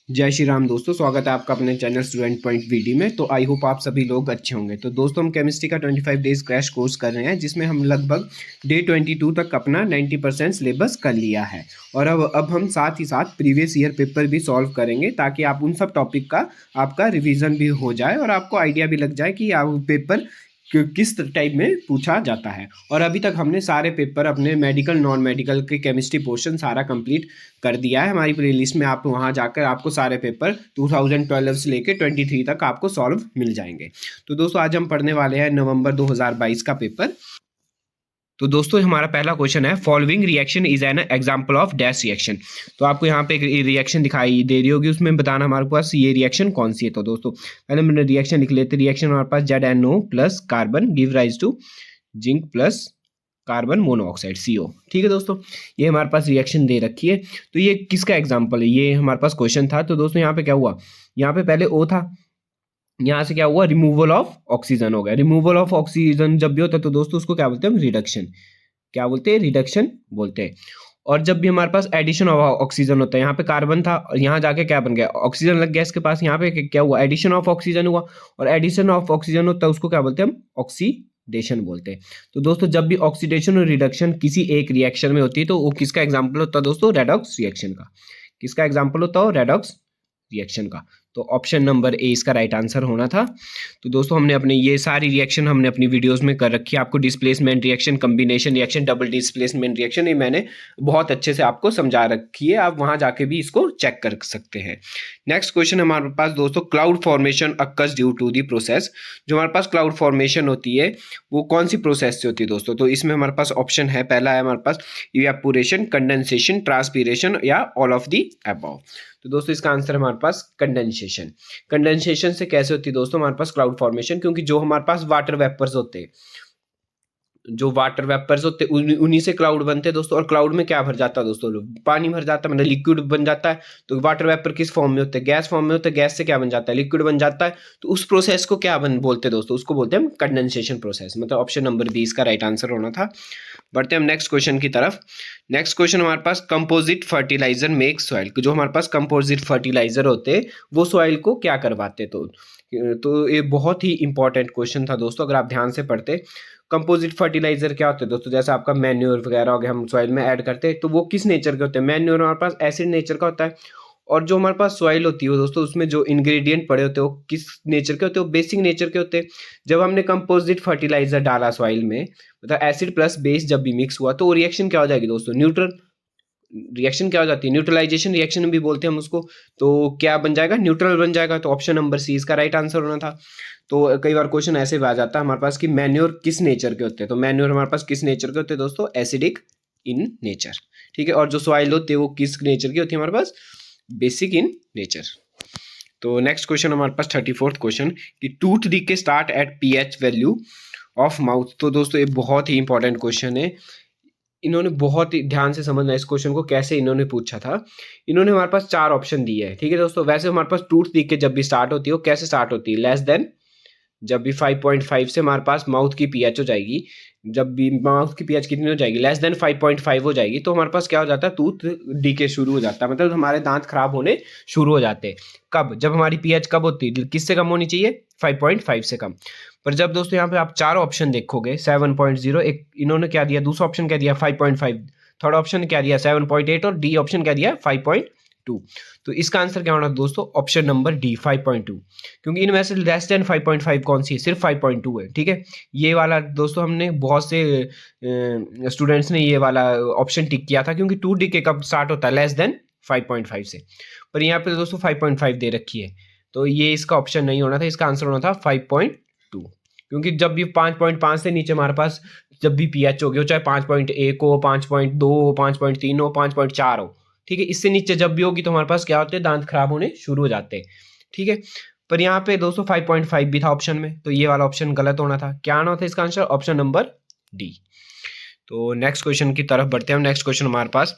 जय श्री राम दोस्तों, स्वागत है आपका अपने चैनल स्टूडेंट पॉइंट वीडी में। तो आई होप आप सभी लोग अच्छे होंगे। तो दोस्तों हम केमिस्ट्री का 25 डेज क्रैश कोर्स कर रहे हैं, जिसमें हम लगभग डे 22 तक अपना 90% सिलेबस कर लिया है। और अब हम साथ ही साथ प्रीवियस ईयर पेपर भी सॉल्व करेंगे, ताकि आप उन सब टॉपिक का आपका रिविजन भी हो जाए और आपको आइडिया भी लग जाए कि आप पेपर किस टाइप में पूछा जाता है। और अभी तक हमने सारे पेपर अपने मेडिकल नॉन मेडिकल के केमिस्ट्री पोर्शन सारा कंप्लीट कर दिया है। हमारी प्लेलिस्ट में आप वहाँ जाकर आपको सारे पेपर 2012 से लेकर 23 तक आपको सॉल्व मिल जाएंगे। तो दोस्तों आज हम पढ़ने वाले हैं नवंबर 2022 का पेपर। तो दोस्तों हमारा पहला क्वेश्चन है, following reaction is an example of dash reaction. तो आपको यहाँ पे एक रिएक्शन दिखाई दे रही होगी, उसमें बताना हमारे पास ये रिएक्शन कौन सी है। तो दोस्तों पहले मैंने रिएक्शन लिख लेते। रिएक्शन हमारे पास ZnO plus carbon give rise to zinc plus carbon monoxide CO। ठीक है दोस्तों, ये हमारे पास रिएक्शन दे रखी है। तो ये किसका एग्जाम्पल है, ये हमारे पास क्वेश्चन था। तो दोस्तों यहाँ पे क्या हुआ, यहाँ पे पहले O था, यहाँ से क्या हुआ, रिमूवल ऑफ ऑक्सीजन हो गया। रिमूवल ऑफ ऑक्सीजन जब भी होता है तो दोस्तों उसको क्या बोलते हैं, रिडक्शन। क्या बोलते हैं, रिडक्शन बोलते हैं। और जब भी हमारे पास एडिशन ऑफ ऑक्सीजन होता है, यहाँ पे कार्बन था और यहाँ जाके क्या बन गया, ऑक्सीजन लग गया इसके पास। यहाँ पे क्या हुआ, एडिशन ऑफ ऑक्सीजन हुआ। और एडिशन ऑफ ऑक्सीजन होता है उसको क्या बोलते हैं हम, ऑक्सीडेशन बोलते हैं। तो दोस्तों जब भी ऑक्सीडेशन और रिडक्शन किसी एक रिएक्शन में होती है तो वो किसका एग्जाम्पल होता है दोस्तों, रेडॉक्स रिएक्शन का। किसका एग्जाम्पल होता है, रेडॉक्स रिएक्शन का। तो ऑप्शन नंबर ए इसका राइट आंसर होना था। तो दोस्तों हमने अपने ये सारी रिएक्शन हमने अपनी वीडियोस में कर रखी है। आपको displacement reaction, combination reaction, double displacement reaction, ये मैंने बहुत अच्छे से आपको समझा रखी है। आप वहां जाके भी इसको चेक कर सकते हैं। नेक्स्ट क्वेश्चन हमारे पास दोस्तों, cloud formation occurs due to the process. जो हमारे पास क्लाउड फॉर्मेशन होती है वो कौन सी प्रोसेस से होती है दोस्तों। तो इसमें हमारे पास ऑप्शन है, पहला है हमारे पास इवेपोरेशन, कंडेंसेशन, ट्रांसपीरेशन या ऑल ऑफ दी अबव। तो दोस्तों इसका आंसर हमारे पास कंडेंसेशन। कंडेंसेशन से कैसे होती है दोस्तों हमारे पास क्लाउड फॉर्मेशन, क्योंकि जो हमारे पास वाटर वेपर्स होते हैं, जो वाटर वेपर्स होते हैं उन्हीं से क्लाउड बनते हैं दोस्तों। और क्लाउड में क्या भर जाता है दोस्तों, पानी भर जाता है, मतलब लिक्विड बन जाता है। तो वाटर वेपर किस फॉर्म में होते हैं, गैस फॉर्म में होते हैं। गैस से क्या बन जाता है, लिक्विड बन जाता है। तो उस प्रोसेस को क्या बोलते हैं दोस्तों, उसको बोलते हैं हम कंडेंसेशन प्रोसेस। मतलब ऑप्शन नंबर बी इसका राइट आंसर होना था। बढ़ते हैं हम नेक्स्ट क्वेश्चन की तरफ। नेक्स्ट क्वेश्चन हमारे पास, कंपोजिट फर्टिलाइजर मेक सॉइल। जो हमारे पास कंपोजिट फर्टिलाइजर होते हैं वो सॉइल को क्या करवाते। तो ये बहुत ही इंपॉर्टेंट क्वेश्चन था दोस्तों, अगर आप ध्यान से पढ़ते। कंपोजिट फर्टिलाइजर क्या होते हैं दोस्तों, जैसे आपका मैन्योर वगैरह हो गया, हम सॉइल में ऐड करते हैं, तो वो किस नेचर के होते हैं। मैन्योर हमारे पास एसिड नेचर का होता है। और जो हमारे पास सॉइल होती है दोस्तों, उसमें जो इंग्रेडिएंट पड़े होते हैं वो किस नेचर के होते हैं, वो बेसिक नेचर के होते हैं। जब हमने कंपोजिट फर्टिलाइजर डाला सॉइल में, मतलब एसिड प्लस बेस जब भी मिक्स हुआ, तो वो रिएक्शन क्या हो जाएगी दोस्तों, न्यूट्रल रिएक्शन क्या हो जाती है, न्यूट्रलाइजेशन रिएक्शन भी बोलते हैं हम उसको। तो क्या बन जाएगा, न्यूट्रल बन जाएगा। तो ऑप्शन नंबर सी इसका राइट आंसर होना था। तो कई बार क्वेश्चन ऐसे भी आ जाता है हमारे पास कि मैन्योर किस नेचर के होते हैं। तो मैन्योर हमारे पास किस नेचर के होते हैं दोस्तों, एसिडिक इन नेचर। ठीक है, और जो सॉइल होती है वो किस नेचर की होती है हमारे पास, बेसिक इन नेचर। तो नेक्स्ट क्वेश्चन हमारे पास 34th क्वेश्चन, कि tooth decay start at pH value of mouth. तो दोस्तों ये बहुत ही इंपॉर्टेंट क्वेश्चन है। इन्होंने बहुत ही ध्यान से समझना इस क्वेश्चन को, कैसे इन्होंने पूछा था। इन्होंने हमारे पास 4 ऑप्शन दिए हैं। ठीक है दोस्तों, वैसे हमारे पास टूथ डीके जब भी स्टार्ट होती है वो कैसे स्टार्ट होती है, लेस देन, जब भी 5.5 से हमारे पास माउथ की pH हो जाएगी, जब भी माउथ की pH कितनी हो जाएगी, लेस देन 5.5 हो जाएगी, तो हमारे पास क्या हो जाता है, टूथ डीके शुरू हो जाता है। मतलब हमारे दांत खराब होने शुरू हो जाते हैं। कब, जब हमारी pH कब होती है, किससे कम होनी चाहिए, 5.5 से कम। पर जब दोस्तों यहाँ पे आप 4 ऑप्शन देखोगे, 7.0, एक इन्होंने क्या दिया, दूसरा ऑप्शन क्या दिया 5.5, थर्ड ऑप्शन क्या दिया 7.8 और डी ऑप्शन क्या दिया 5.2। तो इसका आंसर क्या होना दोस्तों, ऑप्शन नंबर डी 5.2। क्योंकि इनमें से लेस देन 5.5 कौन सी है, सिर्फ 5.2 है। ठीक है, ये वाला दोस्तों हमने बहुत से स्टूडेंट्स ने ये वाला ऑप्शन टिक किया था, क्योंकि 2 डीके कब स्टार्ट होता है, लेस देन 5.5 से। पर यहाँ पे दोस्तों 5.5 दे रखी है, तो ये इसका ऑप्शन नहीं होना था। इसका आंसर होना था 5.2। क्योंकि जब भी 5.5 से नीचे हमारे पास जब भी pH हो गया, चाहे 5.1 हो, 5.2 हो, 5.3 हो, 5.4 हो, ठीक है, इससे नीचे जब भी होगी तो हमारे पास क्या होते हैं, दांत खराब होने शुरू हो जाते हैं। ठीक है, पर यहाँ पे दोस्तों 5.5 भी था ऑप्शन में, तो ये वाला ऑप्शन गलत होना था। क्या आना था इसका आंसर, ऑप्शन नंबर डी। तो नेक्स्ट क्वेश्चन की तरफ बढ़ते हैं हम। नेक्स्ट क्वेश्चन हमारे पास,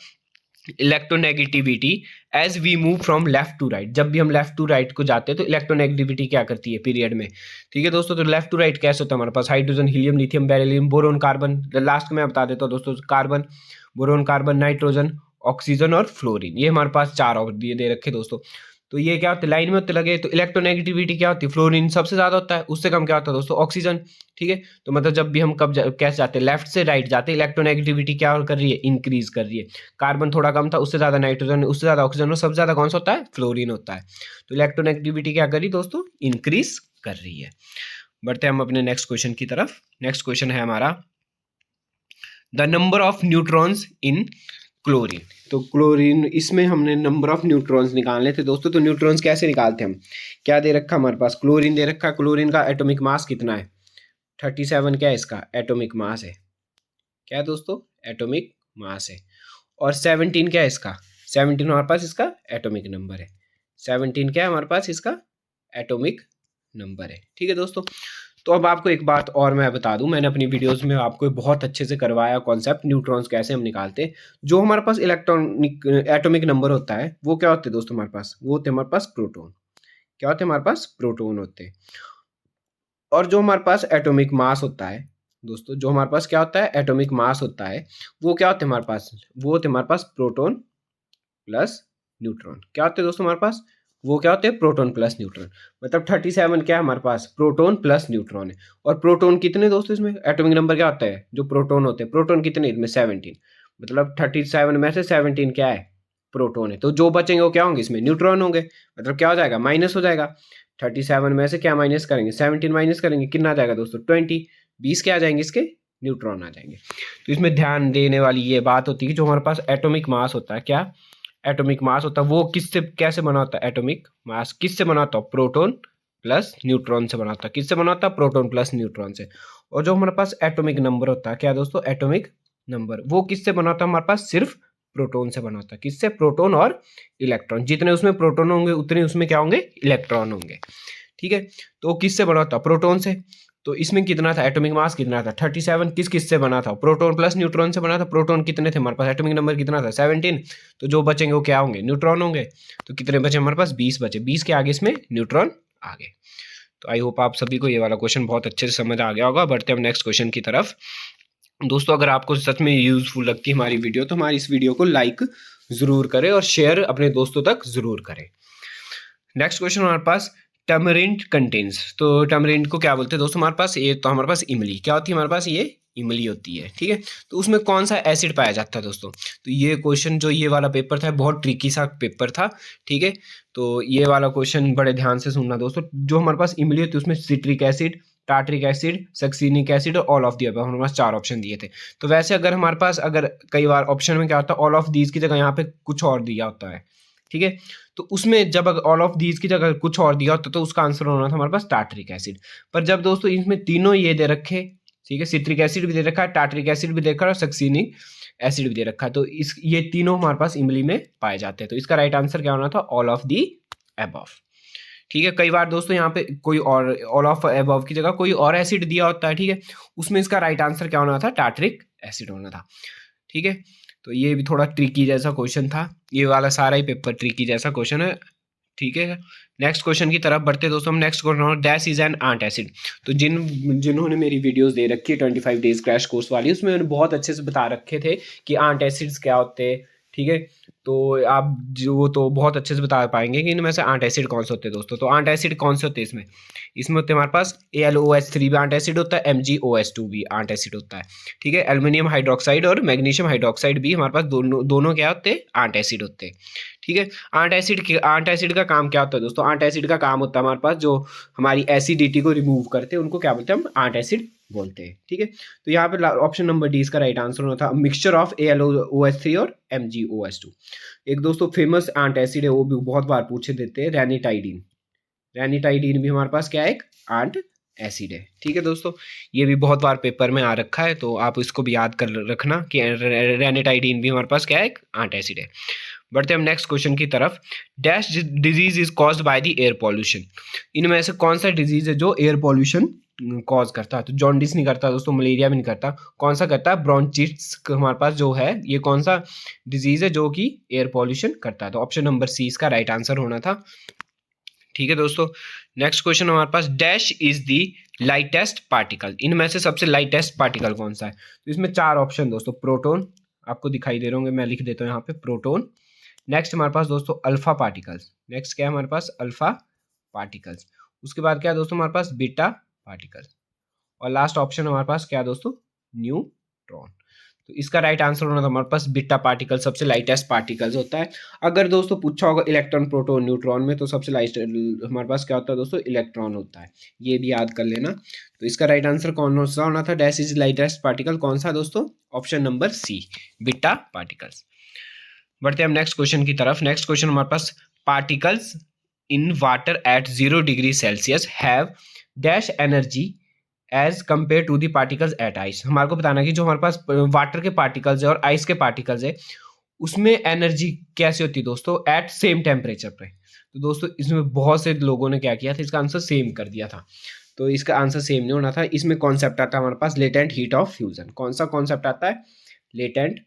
electronegativity as we move from left to right. जब भी हम लेफ्ट टू राइट को जाते हैं तो इलेक्ट्रोनेगेटिविटी क्या करती है पीरियड में। ठीक है दोस्तों, तो लेफ्ट टू राइट कैसे होता है हमारे पास, hydrogen, helium, lithium, beryllium, boron, carbon. Last में बता देता हूँ दोस्तों, carbon, boron, carbon, nitrogen, oxygen और फ्लोरीन। ये हमारे पास 4 दे रखे दोस्तों। तो ये क्या होते हैं, लाइन में होते लगे। तो इलेक्ट्रोनेगेटिविटी क्या होती है, फ्लोरीन सबसे ज्यादा होता है, उससे कम क्या होता है दोस्तों, ऑक्सीजन। ठीक है, तो मतलब जब भी हम कैसे जाते हैं, लेफ्ट से राइट जाते हैं, इलेक्ट्रोनेगेटिविटी क्या कर रही है, इंक्रीज कर रही है। कार्बन थोड़ा कम था, उससे ज्यादा नाइट्रोजन, उससे ज्यादा ऑक्सीजन, और सबसे ज्यादा कौन सा होता है, फ्लोरीन होता है। तो इलेक्ट्रोनेगेटिविटी क्या कर रही है दोस्तों, इंक्रीज कर रही है। बढ़ते हैं हम अपने नेक्स्ट क्वेश्चन की तरफ। नेक्स्ट क्वेश्चन है हमारा, the number of neutrons in chlorine. तो क्लोरीन, इसमें हमने नंबर ऑफ न्यूट्रॉन्स निकालने थे दोस्तों। तो न्यूट्रॉन्स कैसे निकालते हैं हम, क्या दे रखा हमारे पास, क्लोरीन दे रखा। क्लोरीन का एटॉमिक मास कितना है, 37 क्या है इसका एटॉमिक मास है। क्या है दोस्तों, एटॉमिक मास है। और 17 क्या है इसका, 17 हमारे पास इसका एटॉमिक नंबर है। 17 क्या है हमारे पास इसका एटॉमिक नंबर है। ठीक है दोस्तों। तो अब आपको एक बात और मैं बता दूं, मैंने अपनी वीडियोस में आपको बहुत अच्छे से करवाया कॉन्सेप्ट, न्यूट्रॉन्स कैसे हम निकालते हैं। जो हमारे पास इलेक्ट्रॉनिक एटॉमिक नंबर होता है वो क्या होते हैं दोस्तों हमारे पास, वो होते हैं हमारे पास प्रोटॉन। क्या होते हैं हमारे पास, प्रोटॉन होते हैं। और जो हमारे पास एटॉमिक मास होता है दोस्तों, जो हमारे पास क्या होता है, एटॉमिक मास होता है, वो क्या होते हैं हमारे पास, वो होते हैं हमारे पास प्रोटॉन प्लस न्यूट्रॉन। क्या होते हैं दोस्तों हमारे पास, वो क्या होते हैं, प्रोटॉन प्लस न्यूट्रॉन। मतलब 37 क्या है हमारे पास, प्रोटॉन प्लस न्यूट्रॉन है। और प्रोटॉन कितने दोस्तों, इसमें एटॉमिक नंबर क्या होता है, जो प्रोटॉन होते हैं, प्रोटॉन कितने इसमें 17। मतलब 37 में से 17 क्या है, प्रोटॉन है। तो जो बचेंगे वो क्या होंगे, इसमें न्यूट्रॉन होंगे। मतलब क्या हो जाएगा, माइनस हो जाएगा। 37 में से क्या माइनस करेंगे, 17 माइनस करेंगे, कितना आ जाएगा दोस्तों, 20। 20 क्या आ जाएंगे इसके, न्यूट्रॉन आ जाएंगे। तो इसमें ध्यान देने वाली ये बात होती है कि जो हमारे पास एटॉमिक मास होता है, क्या एटॉमिक मास होता है, वो किससे कैसे बना होता है, एटॉमिक मास किससे बना होता है, प्रोटॉन प्लस न्यूट्रॉन से बना होता है। किससे बना होता है, प्रोटॉन प्लस न्यूट्रॉन से। और जो हमारे पास एटॉमिक नंबर होता है, क्या दोस्तों, एटॉमिक नंबर, वो किससे बना होता है हमारे पास, सिर्फ प्रोटॉन से बना होता है। किससे, प्रोटॉन और इलेक्ट्रॉन। जितने उसमें प्रोटॉन होंगे उतने उसमें क्या होंगे, इलेक्ट्रॉन होंगे। ठीक है, तो किससे बना होता है, प्रोटॉन से। तो इसमें कितना था, एटॉमिक मास कितना था, 37। किस किस से बना था, प्रोटॉन प्लस न्यूट्रॉन से बना था। प्रोटॉन कितने थे हमारे पास, एटॉमिक नंबर कितना था, 17। तो जो बचेंगे वो क्या होंगे, न्यूट्रॉन होंगे। तो कितने बचे हमारे पास, 20 बचे। 20 के आगे इसमें न्यूट्रॉन आ गए। तो आई होप आप सभी को ये वाला क्वेश्चन बहुत अच्छे से समझ आ गया होगा। बढ़ते हैं हम नेक्स्ट क्वेश्चन की तरफ। दोस्तों अगर आपको सच में यूजफुल लगती है हमारी वीडियो, तो हमारी इस वीडियो को लाइक जरूर करें और शेयर अपने दोस्तों तक जरूर करें। नेक्स्ट क्वेश्चन हमारे पास, टमरिंड कंटेन्स। तो टमरिंड को क्या बोलते हैं दोस्तों हमारे पास, ये तो हमारे पास इमली क्या होती है, हमारे पास ये इमली होती है। ठीक है, तो उसमें कौन सा एसिड पाया जाता है दोस्तों। तो ये क्वेश्चन, जो ये वाला पेपर था, बहुत ट्रिकी सा पेपर था। ठीक है, तो ये वाला क्वेश्चन बड़े ध्यान से सुनना दोस्तों। जो हमारे पास इमली होती है उसमें citric acid, tartaric acid, succinic acid और ऑल ऑफ दी अबव, हमारे पास 4 ऑप्शन दिए थे। तो वैसे अगर हमारे पास, अगर कई बार ऑप्शन में क्या होता है, ऑल ऑफ दीज की जगह यहाँ पे कुछ और दिया होता है। ठीक है, तो उसमें जब अगर ऑल ऑफ दीज की जगह कुछ और दिया होता तो उसका आंसर होना था हमारे पास टार्ट्रिक एसिड। पर जब दोस्तों इसमें तीनों ये दे रखे, ठीक है, सिट्रिक एसिड भी दे रखा है, टार्ट्रिक एसिड भी दे रखा है और सक्सीनिक एसिड भी दे रखा है, तो इस ये तीनों हमारे पास इमली में पाए जाते हैं। तो इसका राइट आंसर क्या होना था, ऑल ऑफ दी अबव। ठीक है, कई बार दोस्तों यहाँ पे कोई और ऑल ऑफ अबव की जगह कोई और एसिड दिया होता है। ठीक है, उसमें इसका राइट आंसर क्या होना था, टार्ट्रिक एसिड होना था। ठीक है, तो ये भी थोड़ा ट्रिकी जैसा क्वेश्चन था। ये वाला सारा ही पेपर ट्रिकी जैसा क्वेश्चन है। ठीक है, नेक्स्ट क्वेश्चन की तरफ बढ़ते दोस्तों हम। Next question, dash is an antacid. तो जिन्होंने मेरी वीडियोस दे रखी है 25 डेज क्रैश कोर्स वाली, उसमें मैंने बहुत अच्छे से बता रखे थे कि आंट एसिड्स क्या होते हैं। ठीक है, तो आप जो तो बहुत अच्छे से बता पाएंगे कि इनमें से आंट एसिड कौन से होते हैं दोस्तों। तो आंट एसिड कौन से होते हैं इसमें, इसमें होते हैं हमारे पास AlOH3 भी आंट एसिड होता है, MgOH2 भी आंट एसिड होता है। ठीक है, एल्युमिनियम हाइड्रोक्साइड और मैग्नीशियम हाइड्रोक्साइड भी हमारे पास दोनों क्या होते हैं, आंट एसिड होते हैं। ठीक है, आंट एसिड का काम क्या होता है दोस्तों, आंट एसिड का काम होता है हमारे पास जो हमारी एसिडिटी को रिमूव करते हैं, उनको क्या बोलते हैं हम, आंट एसिड बोलते हैं। ठीक है, तो यहाँ पे ऑप्शन नंबर डी इसका राइट आंसर होना था, मिक्सचर ऑफ AlOH3 और MgOH2। एक दोस्तों फेमस आंट एसिड है, वो भी बहुत बार पूछे देते हैं, रैनिटाइडिन। रैनिटाइडिन भी हमारे पास क्या है, एक आंट एसिड है। ठीक है दोस्तों, ये भी बहुत बार पेपर में आ रखा है, तो आप इसको भी याद कर रखना कि रैनिटाइडिन भी हमारे पास क्या है, एक आंट एसिड है। बढ़ते हम नेक्स्ट क्वेश्चन की तरफ। Dash disease is caused by the air pollution. इनमें से कौन सा डिजीज है जो एयर पॉल्यूशन कॉज करता है। तो जॉन्डिस नहीं करता दोस्तों, मलेरिया भी नहीं करता, कौन सा करता है, ब्रोंचिटिस हमारे पास जो है, ये कौन सा डिजीज है जो कि एयर पॉल्यूशन करता है। तो ऑप्शन नंबर सी इसका राइट आंसर होना था। ठीक है दोस्तों, नेक्स्ट क्वेश्चन हमारे पास, dash is the lightest particle. इनमें से सबसे लाइटेस्ट पार्टिकल कौन सा है। तो इसमें 4 ऑप्शन दोस्तों, प्रोटॉन आपको दिखाई दे रहे होंगे, मैं लिख देता हूँ यहाँ पे, प्रोटॉन, नेक्स्ट हमारे पास दोस्तों अल्फा पार्टिकल्स, नेक्स्ट क्या है हमारे पास अल्फा पार्टिकल्स, उसके बाद क्या है दोस्तों हमारे पास बीटा पार्टिकल्स, और लास्ट ऑप्शन हमारे पास क्या है दोस्तों न्यूट्रॉन। तो इसका राइट आंसर होना था हमारे पास बीटा पार्टिकल सबसे लाइटेस्ट पार्टिकल्स होता है। अगर दोस्तों पूछा होगा इलेक्ट्रॉन प्रोटॉन न्यूट्रॉन में तो सबसे लाइट हमारे पास क्या होता है दोस्तों इलेक्ट्रॉन होता है, ये भी याद कर लेना। तो इसका राइट आंसर कौन सा होना था, डैश इज लाइटेस्ट पार्टिकल कौन सा दोस्तों, option number C beta particles. बढ़ते हैं हम नेक्स्ट क्वेश्चन की तरफ। नेक्स्ट क्वेश्चन हमारे पास particles in water at 0 degree celsius have dash energy as compare to the particles at ice. हमारे को बताना कि जो हमारे पास वाटर के पार्टिकल्स है और आइस के पार्टिकल्स है उसमें एनर्जी कैसे होती है दोस्तों एट सेम टेम्परेचर पे। तो दोस्तों इसमें बहुत से लोगों ने क्या किया था, इसका आंसर सेम कर दिया था। तो इसका आंसर सेम नहीं होना था, इसमें कॉन्सेप्ट आता है हमारे पास लेटेंट हीट ऑफ फ्यूजन। कौन सा कॉन्सेप्ट आता है, लेटेंट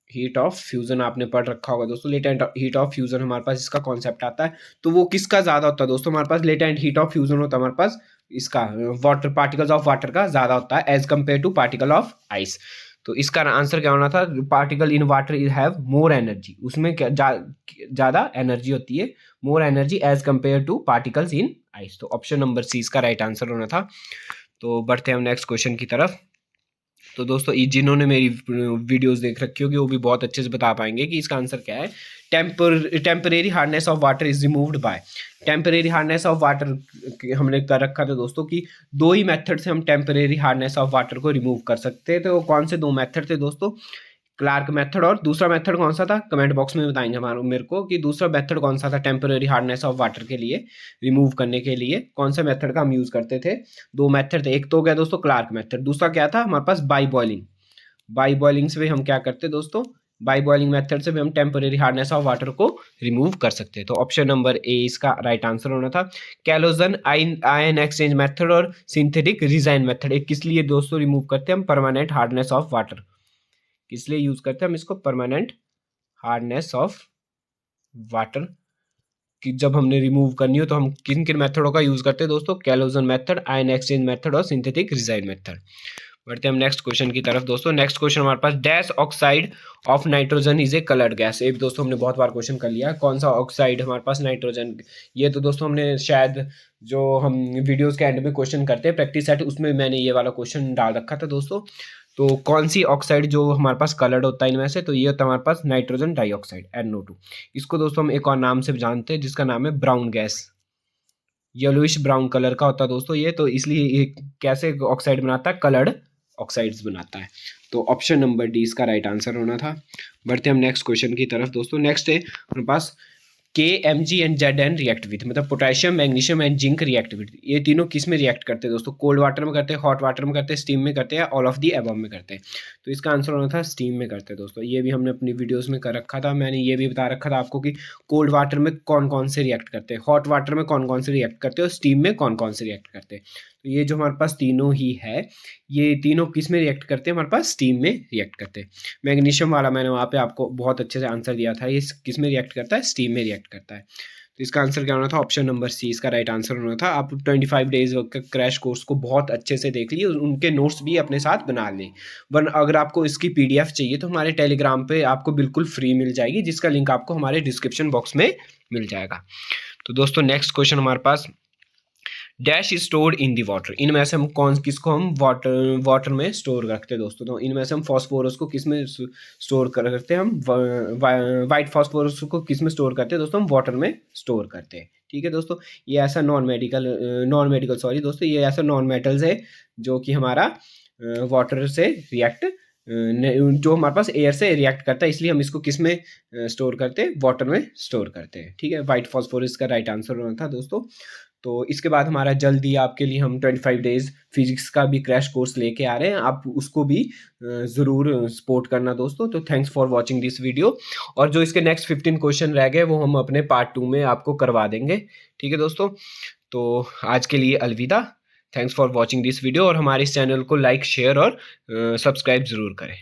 हीट ऑफ फ्यूजन, आपने पढ़ रखा होगा दोस्तों। लेटेंट हीट ऑफ फ्यूजन हमारे पास इसका कॉन्सेप्ट आता है। तो वो किसका ज्यादा होता है दोस्तों, हमारे पास लेटेंट हीट ऑफ फ्यूजन होता है हमारे पास इसका वाटर पार्टिकल्स ऑफ वाटर का ज्यादा होता है as compare to particle of ice. तो इसका आंसर क्या होना था, particle in water have more energy, उसमें क्या ज्यादा एनर्जी होती है, more energy as compare to particles in ice. तो ऑप्शन नंबर सी इसका राइट आंसर होना था। तो बढ़ते हैं हम नेक्स्ट क्वेश्चन की तरफ। तो दोस्तों जिन्होंने मेरी वीडियोस देख रखी होगी वो भी बहुत अच्छे से बता पाएंगे कि इसका आंसर क्या है। Temporary hardness of water is removed by, temporary hardness of water हमने कर रखा था दोस्तों कि दो ही मेथड से हम टेम्परेरी हार्डनेस ऑफ वाटर को रिमूव कर सकते हैं। तो कौन से दो मेथड थे दोस्तों, क्लार्क मेथड, और दूसरा मेथड कौन सा था कमेंट बॉक्स में बताएंगे हमारे मेरे को कि दूसरा मेथड कौन सा था टेम्पररी हार्डनेस ऑफ वाटर के लिए रिमूव करने के लिए कौन सा मेथड का हम यूज करते थे। दो मेथड थे, एक तो हो गया दोस्तों क्लार्क मेथड, दूसरा क्या था हमारे पास बाई बॉइलिंग। बाई बॉइलिंग से भी हम क्या करते दोस्तों, बाई बॉइलिंग मेथड से भी हम टेम्पररी हार्डनेस ऑफ वाटर को रिमूव कर सकते हैं। तो ऑप्शन नंबर ए इसका राइट आंसर होना था। कैलोजन आयन एक्सचेंज मेथड और सिंथेटिक रिजाइन मेथड एक किस लिए दोस्तों रिमूव करते हैं हम, परमानेंट हार्डनेस ऑफ वाटर, किस लिए यूज करते हैं हम इसको, परमानेंट हार्डनेस ऑफ वाटर कि जब हमने रिमूव करनी हो तो हम किन किन मेथडों का यूज करते हैं दोस्तों, कैलोजन मेथड, आयन एक्सचेंज मेथड और सिंथेटिक रिजाइन मेथड। बढ़ते हैं हम नेक्स्ट क्वेश्चन की तरफ दोस्तों। नेक्स्ट क्वेश्चन हमारे पास dash oxide of nitrogen is a coloured gas. ये भी दोस्तों हमने बहुत बार क्वेश्चन कर लिया, कौन सा ऑक्साइड हमारे पास नाइट्रोजन, ये तो दोस्तों हमने शायद जो हम वीडियोस के एंड में क्वेश्चन करते हैं प्रैक्टिस सेट उसमें मैंने ये वाला क्वेश्चन डाल रखा था दोस्तों। तो कौन सी ऑक्साइड जो हमारे पास कलर्ड होता है इनमें से, तो ये होता है हमारे पास नाइट्रोजन डाइऑक्साइड NO2। इसको दोस्तों हम एक और नाम से जानते हैं जिसका नाम है brown gas, yellowish brown colour का होता है दोस्तों ये। तो इसलिए ये कैसे ऑक्साइड बनाता है, कलर्ड ऑक्साइड्स बनाता है। तो ऑप्शन नंबर डी इसका राइट आंसर होना था। बढ़ते हम नेक्स्ट क्वेश्चन की तरफ दोस्तों। नेक्स्ट है हमारे पास KMg and ZN react with, मतलब potassium magnesium and zinc react with, ये तीनों किस में रिएक्ट करते हैं दोस्तों, कोल्ड वाटर में करते हैं, हॉट वाटर में करते हैं, स्टीम में करते हैं, ऑल ऑफ दी अबव में करते हैं। तो इसका आंसर होना था स्टीम में करते हैं दोस्तों। ये भी हमने अपनी वीडियोस में कर रखा था, मैंने ये भी बता रखा था आपको कि कोल्ड वाटर में कौन कौन से रिएक्ट करते हैं, हॉट वाटर में कौन कौन से रिएक्ट करते हैं और स्टीम में कौन कौन से रिएक्ट करते हैं। तो ये जो हमारे पास तीनों ही है, ये तीनों किस में रिएक्ट करते हैं, हमारे पास स्टीम में रिएक्ट करते हैं। मैग्नीशियम वाला मैंने वहाँ पे आपको बहुत अच्छे से आंसर दिया था, ये किस में रिएक्ट करता है, स्टीम में रिएक्ट करता है। तो इसका आंसर क्या होना था, ऑप्शन नंबर सी इसका राइट आंसर होना था। आप 25 डेज का क्रैश कोर्स को बहुत अच्छे से देख लिए, उनके नोट्स भी अपने साथ बना लें। वरना अगर आपको इसकी PDF चाहिए तो हमारे टेलीग्राम पे आपको बिल्कुल फ्री मिल जाएगी, जिसका लिंक आपको हमारे डिस्क्रिप्शन बॉक्स में मिल जाएगा। तो दोस्तों नेक्स्ट क्वेश्चन हमारे पास dash is stored in the water, इनमें से हम किसको हम वाटर में स्टोर रखते हैं दोस्तों। तो इनमें से हम फॉस्फोरस को किस में स्टोर करते हैं, हम वाइट फॉस्फोरस को किस में स्टोर करते हैं दोस्तों, हम वाटर में स्टोर करते हैं। ठीक है दोस्तों, ये ऐसा नॉन मेडिकल सॉरी दोस्तों, ये ऐसा नॉन मेटल्स है जो कि हमारा वाटर से रिएक्ट जो हमारे पास एयर से रिएक्ट करता है, इसलिए हम इसको किस में स्टोर करते हैं, वाटर में स्टोर करते हैं। ठीक है, वाइट फॉस्फोरस का राइट आंसर होना था दोस्तों। तो इसके बाद हमारा जल्दी आपके लिए हम 25 डेज फिजिक्स का भी क्रैश कोर्स लेके आ रहे हैं, आप उसको भी ज़रूर सपोर्ट करना दोस्तों। तो thanks for watching this video, और जो इसके नेक्स्ट 15 क्वेश्चन रह गए वो हम अपने पार्ट 2 में आपको करवा देंगे। ठीक है दोस्तों, तो आज के लिए अलविदा, thanks for watching this video, और हमारे इस चैनल को लाइक शेयर और सब्सक्राइब ज़रूर करें।